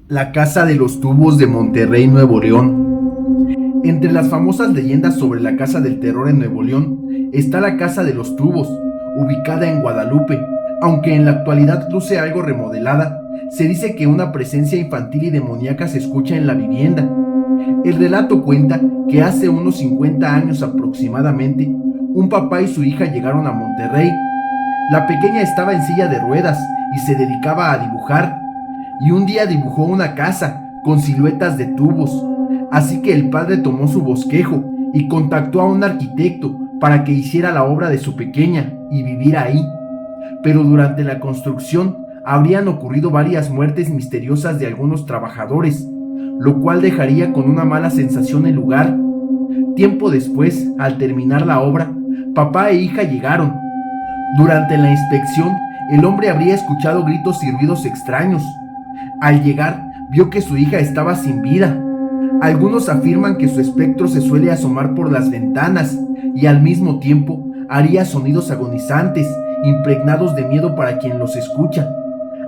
La Casa de los Tubos de Monterrey, Nuevo León. Entre las famosas leyendas sobre la Casa del Terror en Nuevo León está la Casa de los Tubos, ubicada en Guadalupe. Aunque en la actualidad luce algo remodelada, se dice que una presencia infantil y demoníaca se escucha en la vivienda. El relato cuenta que hace unos 50 años aproximadamente, un papá y su hija llegaron a Monterrey. La pequeña estaba en silla de ruedas y se dedicaba a dibujar, y un día dibujó una casa con siluetas de tubos. Así que el padre tomó su bosquejo y contactó a un arquitecto para que hiciera la obra de su pequeña y viviera ahí. Pero durante la construcción habrían ocurrido varias muertes misteriosas de algunos trabajadores, lo cual dejaría con una mala sensación el lugar. Tiempo después, al terminar la obra, papá e hija llegaron. Durante la inspección, el hombre habría escuchado gritos y ruidos extraños. Al llegar, vio que su hija estaba sin vida. Algunos afirman que su espectro se suele asomar por las ventanas y al mismo tiempo haría sonidos agonizantes, impregnados de miedo para quien los escucha.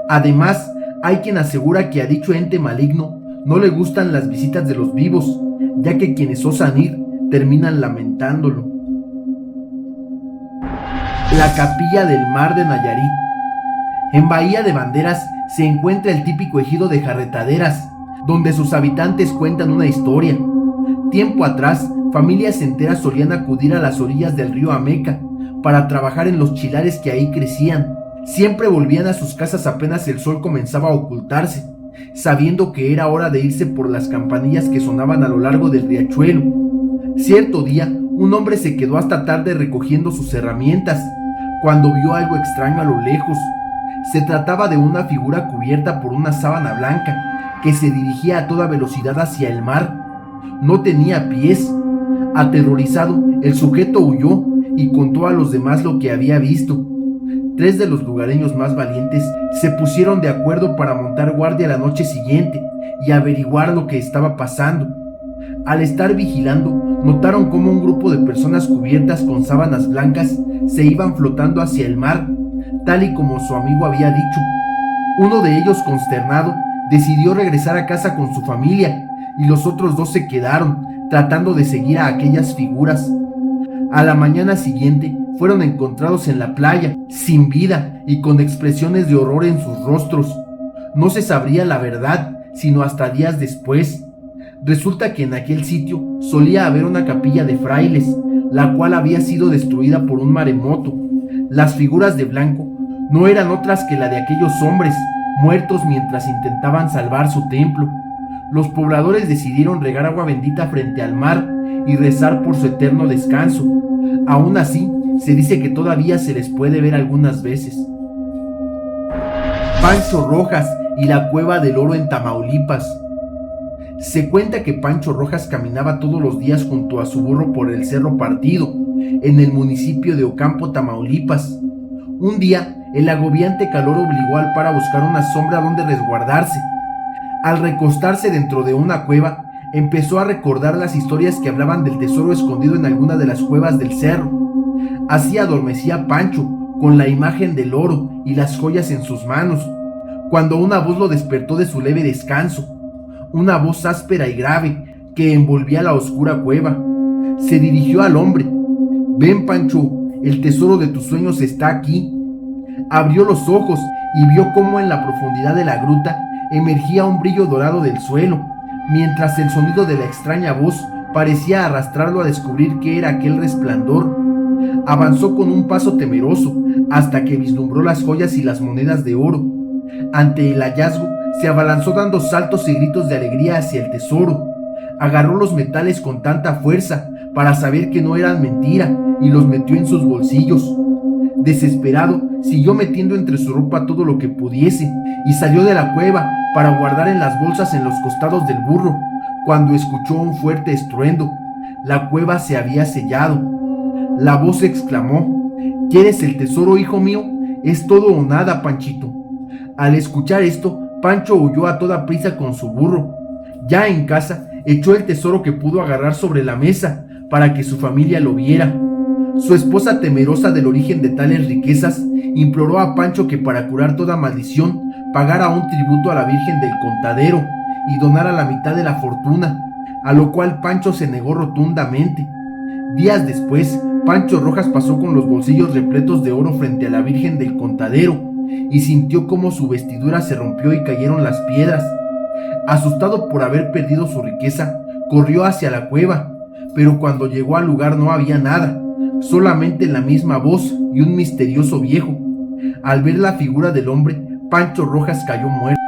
Además, hay quien asegura que a dicho ente maligno no le gustan las visitas de los vivos, ya que quienes osan ir terminan lamentándolo. La Capilla del Mar de Nayarit. En Bahía de Banderas se encuentra el típico ejido de Jarretaderas, donde sus habitantes cuentan una historia. Tiempo atrás, familias enteras solían acudir a las orillas del río Ameca para trabajar en los chilares que ahí crecían. Siempre volvían a sus casas apenas el sol comenzaba a ocultarse, sabiendo que era hora de irse por las campanillas que sonaban a lo largo del riachuelo. Cierto día, un hombre se quedó hasta tarde recogiendo sus herramientas, cuando vio algo extraño a lo lejos. Se trataba de una figura cubierta por una sábana blanca que se dirigía a toda velocidad hacia el mar. No tenía pies. Aterrorizado, el sujeto huyó y contó a los demás lo que había visto. 3 de los lugareños más valientes se pusieron de acuerdo para montar guardia la noche siguiente y averiguar lo que estaba pasando. Al estar vigilando, notaron cómo un grupo de personas cubiertas con sábanas blancas se iban flotando hacia el mar, tal y como su amigo había dicho. Uno de ellos, consternado, decidió regresar a casa con su familia y los otros 2 se quedaron, tratando de seguir a aquellas figuras. A la mañana siguiente fueron encontrados en la playa, sin vida y con expresiones de horror en sus rostros. No se sabría la verdad, sino hasta días después. Resulta que en aquel sitio solía haber una capilla de frailes, la cual había sido destruida por un maremoto. Las figuras de blanco no eran otras que la de aquellos hombres, muertos mientras intentaban salvar su templo. Los pobladores decidieron regar agua bendita frente al mar y rezar por su eterno descanso. Aún así, se dice que todavía se les puede ver algunas veces. Pancho Rojas y la Cueva del Oro en Tamaulipas. Se cuenta que Pancho Rojas caminaba todos los días junto a su burro por el Cerro Partido, en el municipio de Ocampo, Tamaulipas. Un día, el agobiante calor obligó al par a buscar una sombra donde resguardarse. Al recostarse dentro de una cueva, empezó a recordar las historias que hablaban del tesoro escondido en alguna de las cuevas del cerro. Así adormecía Pancho, con la imagen del oro y las joyas en sus manos, cuando una voz lo despertó de su leve descanso. Una voz áspera y grave que envolvía la oscura cueva. Se dirigió al hombre. «Ven, Pancho, el tesoro de tus sueños está aquí». Abrió los ojos y vio cómo en la profundidad de la gruta emergía un brillo dorado del suelo, mientras el sonido de la extraña voz parecía arrastrarlo a descubrir qué era aquel resplandor. Avanzó con un paso temeroso hasta que vislumbró las joyas y las monedas de oro. Ante el hallazgo, se abalanzó dando saltos y gritos de alegría hacia el tesoro. Agarró los metales con tanta fuerza para saber que no eran mentira y los metió en sus bolsillos. Desesperado, siguió metiendo entre su ropa todo lo que pudiese y salió de la cueva para guardar en las bolsas en los costados del burro, cuando escuchó un fuerte estruendo. La cueva se había sellado. La voz exclamó: «¿Quieres el tesoro, hijo mío? Es todo o nada, Panchito». Al escuchar esto, Pancho huyó a toda prisa con su burro. Ya en casa, echó el tesoro que pudo agarrar sobre la mesa para que su familia lo viera. Su esposa, temerosa del origen de tales riquezas, imploró a Pancho que para curar toda maldición pagara un tributo a la Virgen del Contadero y donara la mitad de la fortuna, a lo cual Pancho se negó rotundamente. Días después, Pancho Rojas pasó con los bolsillos repletos de oro frente a la Virgen del Contadero y sintió cómo su vestidura se rompió y cayeron las piedras. Asustado por haber perdido su riqueza, corrió hacia la cueva, pero cuando llegó al lugar no había nada, solamente la misma voz y un misterioso viejo. Al ver la figura del hombre, Pancho Rojas cayó muerto.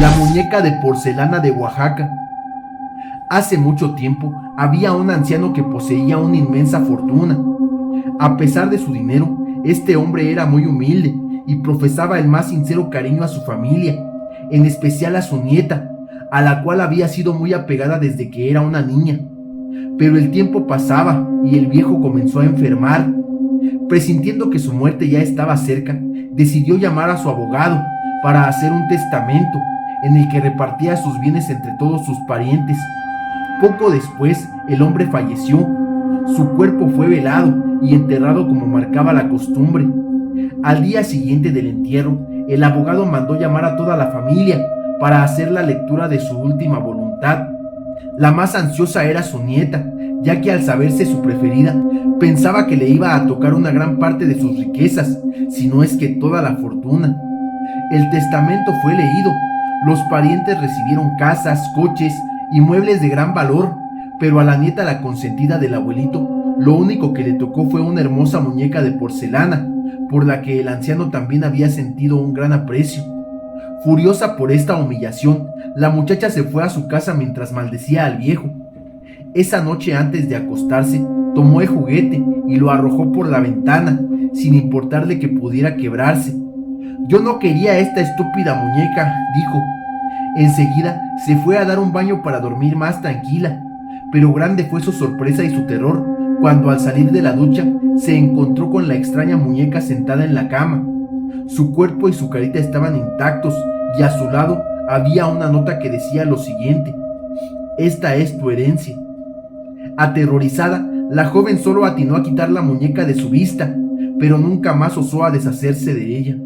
La muñeca de porcelana de Oaxaca. Hace mucho tiempo había un anciano que poseía una inmensa fortuna. A pesar de su dinero, este hombre era muy humilde y profesaba el más sincero cariño a su familia, en especial a su nieta, a la cual había sido muy apegada desde que era una niña. Pero el tiempo pasaba y el viejo comenzó a enfermar. Presintiendo que su muerte ya estaba cerca, decidió llamar a su abogado para hacer un testamento en el que repartía sus bienes entre todos sus parientes. Poco después, el hombre falleció. Su cuerpo fue velado y enterrado como marcaba la costumbre. Al día siguiente del entierro, el abogado mandó llamar a toda la familia para hacer la lectura de su última voluntad. La más ansiosa era su nieta, ya que al saberse su preferida, pensaba que le iba a tocar una gran parte de sus riquezas, si no es que toda la fortuna. El testamento fue leído. Los parientes recibieron casas, coches y muebles de gran valor, pero a la nieta, la consentida del abuelito, lo único que le tocó fue una hermosa muñeca de porcelana, por la que el anciano también había sentido un gran aprecio. Furiosa por esta humillación, la muchacha se fue a su casa mientras maldecía al viejo. Esa noche, antes de acostarse, tomó el juguete y lo arrojó por la ventana, sin importarle que pudiera quebrarse. «Yo no quería esta estúpida muñeca», dijo. Enseguida se fue a dar un baño para dormir más tranquila, pero grande fue su sorpresa y su terror cuando al salir de la ducha se encontró con la extraña muñeca sentada en la cama. Su cuerpo y su carita estaban intactos y a su lado había una nota que decía lo siguiente: «Esta es tu herencia». Aterrorizada, la joven solo atinó a quitar la muñeca de su vista, pero nunca más osó a deshacerse de ella.